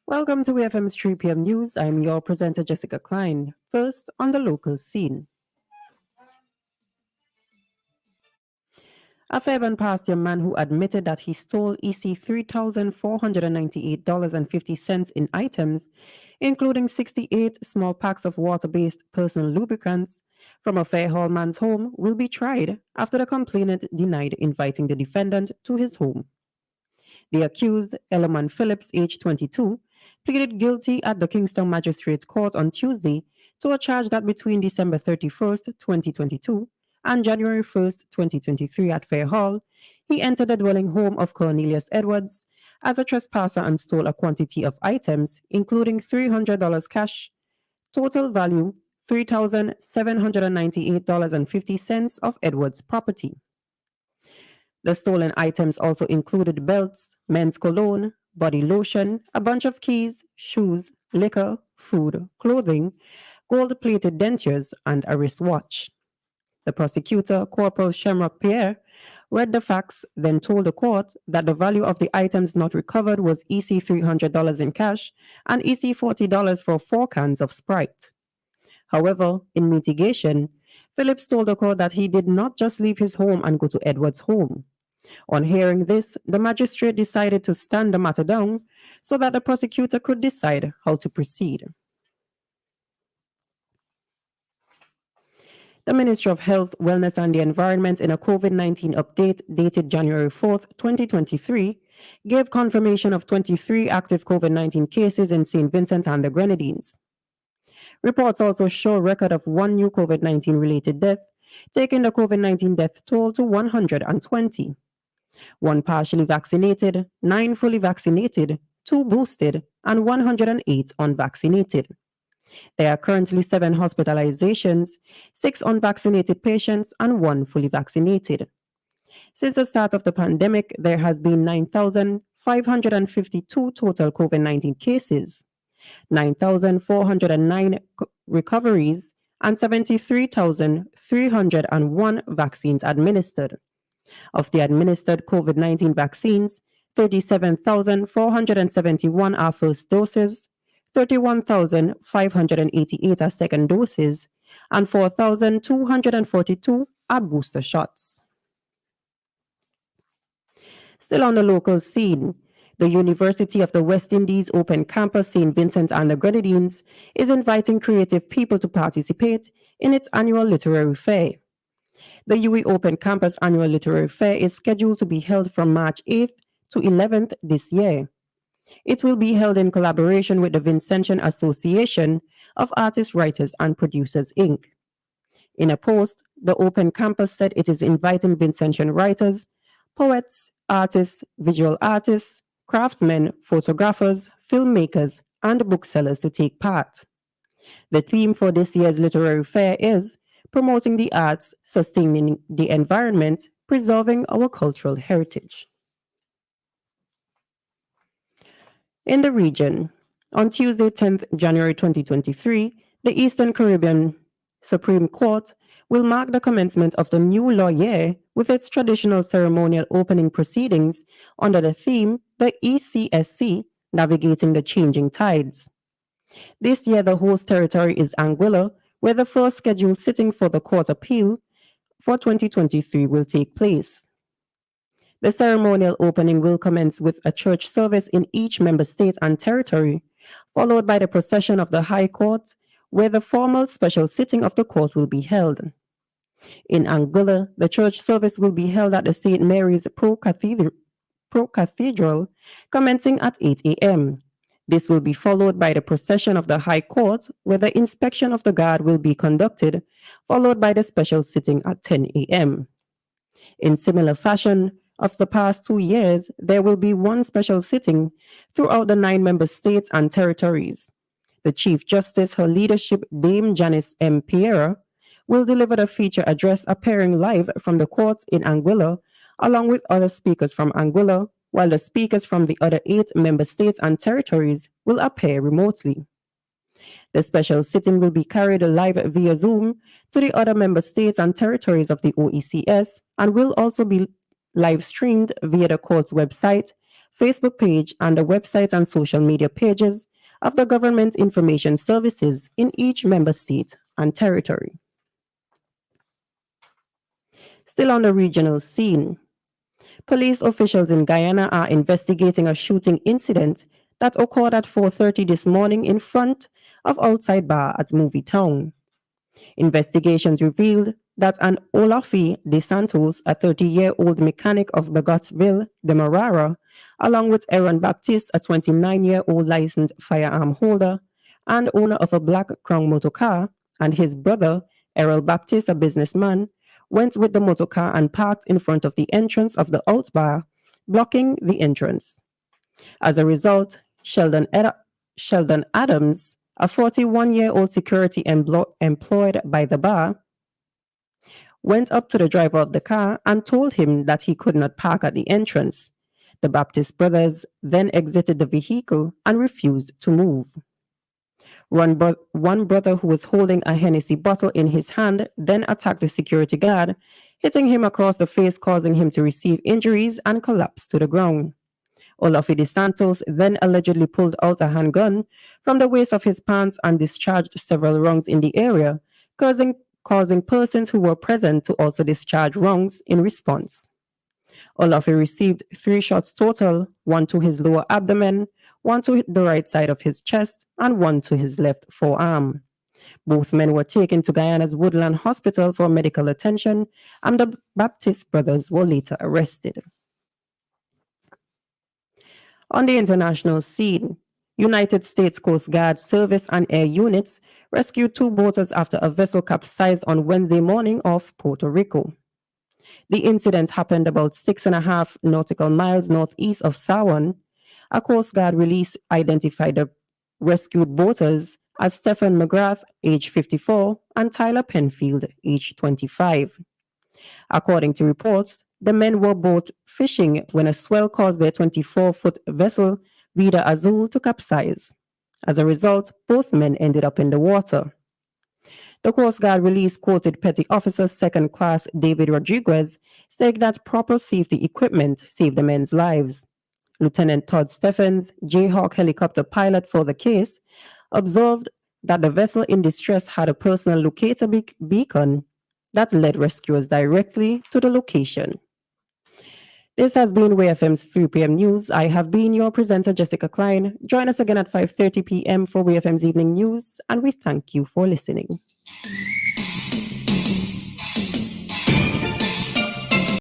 Welcome to WEFM's 3 p.m. News. I'm your presenter, Jessica Klein. First, on the local scene. A Fairbairn past year man who admitted that he stole EC $3,498.50 in items, including 68 small packs of water-based personal lubricants, from a Fairhall man's home will be tried after the complainant denied inviting the defendant to his home. The accused, Ellerman Phillips, age 22, pleaded guilty at the Kingston Magistrates Court on Tuesday to a charge that between December 31st, 2022 and January 1st, 2023 at Fair Hall, he entered the dwelling home of Cornelius Edwards as a trespasser and stole a quantity of items, including $300 cash, total value $3,798.50 of Edwards' property. The stolen items also included belts, men's cologne, body lotion, a bunch of keys, shoes, liquor, food, clothing, gold-plated dentures, and a wristwatch. The prosecutor, Corporal Shamrock Pierre, read the facts, then told the court that the value of the items not recovered was EC $300 in cash and EC $40 for 4 cans of Sprite. However, in mitigation, Phillips told the court that he did not just leave his home and go to Edwards' home. On hearing this, the magistrate decided to stand the matter down so that the prosecutor could decide how to proceed. The Ministry of Health, Wellness and the Environment, in a COVID-19 update dated January 4th, 2023, gave confirmation of 23 active COVID-19 cases in St. Vincent and the Grenadines. Reports also show a record of 1 new COVID-19 related death, taking the COVID-19 death toll to 120. 1 partially vaccinated, 9 fully vaccinated, 2 boosted, and 108 unvaccinated. There are currently 7 hospitalizations, 6 unvaccinated patients, and 1 fully vaccinated. Since the start of the pandemic, there has been 9,552 total COVID-19 cases, 9,409 recoveries, and 73,301 vaccines administered. Of the administered COVID-19 vaccines, 37,471 are first doses, 31,588 are second doses, and 4,242 are booster shots. Still on the local scene, the University of the West Indies Open Campus St. Vincent and the Grenadines is inviting creative people to participate in its annual literary fair. The UWI Open Campus Annual Literary Fair is scheduled to be held from March 8th to 11th this year. It will be held in collaboration with the Vincentian Association of Artists, Writers, and Producers, Inc. In a post, the Open Campus said it is inviting Vincentian writers, poets, artists, visual artists, craftsmen, photographers, filmmakers, and booksellers to take part. The theme for this year's literary fair is promoting the arts, sustaining the environment, preserving our cultural heritage. In the region, on Tuesday, 10th January 2023, the Eastern Caribbean Supreme Court will mark the commencement of the new law year with its traditional ceremonial opening proceedings under the theme, the ECSC, Navigating the Changing Tides. This year, the host territory is Anguilla, where the first scheduled sitting for the court appeal for 2023 will take place. The ceremonial opening will commence with a church service in each member state and territory, followed by the procession of the High Court, where the formal special sitting of the court will be held. In Anguilla, the church service will be held at the St. Mary's Pro-Cathedral, commencing at 8 a.m. This will be followed by the procession of the High Court, where the inspection of the guard will be conducted, followed by the special sitting at 10 a.m. In similar fashion, of the past 2 years, there will be one special sitting throughout the 9 member states and territories. The Chief Justice, Her Leadership, Dame Janice M. Piera, will deliver the feature address appearing live from the courts in Anguilla, along with other speakers from Anguilla, while the speakers from the other 8 member states and territories will appear remotely. The special sitting will be carried live via Zoom to the other member states and territories of the OECS and will also be live streamed via the court's website, Facebook page, and the websites and social media pages of the government information services in each member state and territory. Still on the regional scene, police officials in Guyana are investigating a shooting incident that occurred at 4:30 this morning in front of outside bar at Movie Town. Investigations revealed that an Olafi De Santos, a 30-year-old mechanic of Bagottville, Demerara, along with Aaron Baptiste, a 29-year-old licensed firearm holder and owner of a black Crown motorcar, and his brother, Errol Baptiste, a businessman, went with the motorcar and parked in front of the entrance of the out bar, blocking the entrance. As a result, Sheldon Adams, a 41-year-old security employed by the bar, went up to the driver of the car and told him that he could not park at the entrance. The Baptist brothers then exited the vehicle and refused to move. One brother who was holding a Hennessy bottle in his hand then attacked the security guard, hitting him across the face, causing him to receive injuries and collapse to the ground. Olafi De Santos then allegedly pulled out a handgun from the waist of his pants and discharged several rounds in the area, causing persons who were present to also discharge rounds in response. Olafi received 3 shots total, 1 to his lower abdomen, 1 to the right side of his chest, and 1 to his left forearm. Both men were taken to Guyana's Woodland Hospital for medical attention, and the Baptist brothers were later arrested. On the international scene, United States Coast Guard Service and Air Units rescued 2 boaters after a vessel capsized on Wednesday morning off Puerto Rico. The incident happened about 6.5 nautical miles northeast of Sawan. A Coast Guard release identified the rescued boaters as Stephen McGrath, age 54, and Tyler Penfield, age 25. According to reports, the men were both fishing when a swell caused their 24-foot vessel, Vida Azul, to capsize. As a result, both men ended up in the water. The Coast Guard release quoted Petty Officer Second Class David Rodriguez, saying that proper safety equipment saved the men's lives. Lieutenant Todd Stephens, Jayhawk helicopter pilot for the case, observed that the vessel in distress had a personal locator beacon that led rescuers directly to the location. This has been WEFM's 3 p.m. news. I have been your presenter, Jessica Klein. Join us again at 5:30 p.m. for WEFM's evening news, and we thank you for listening.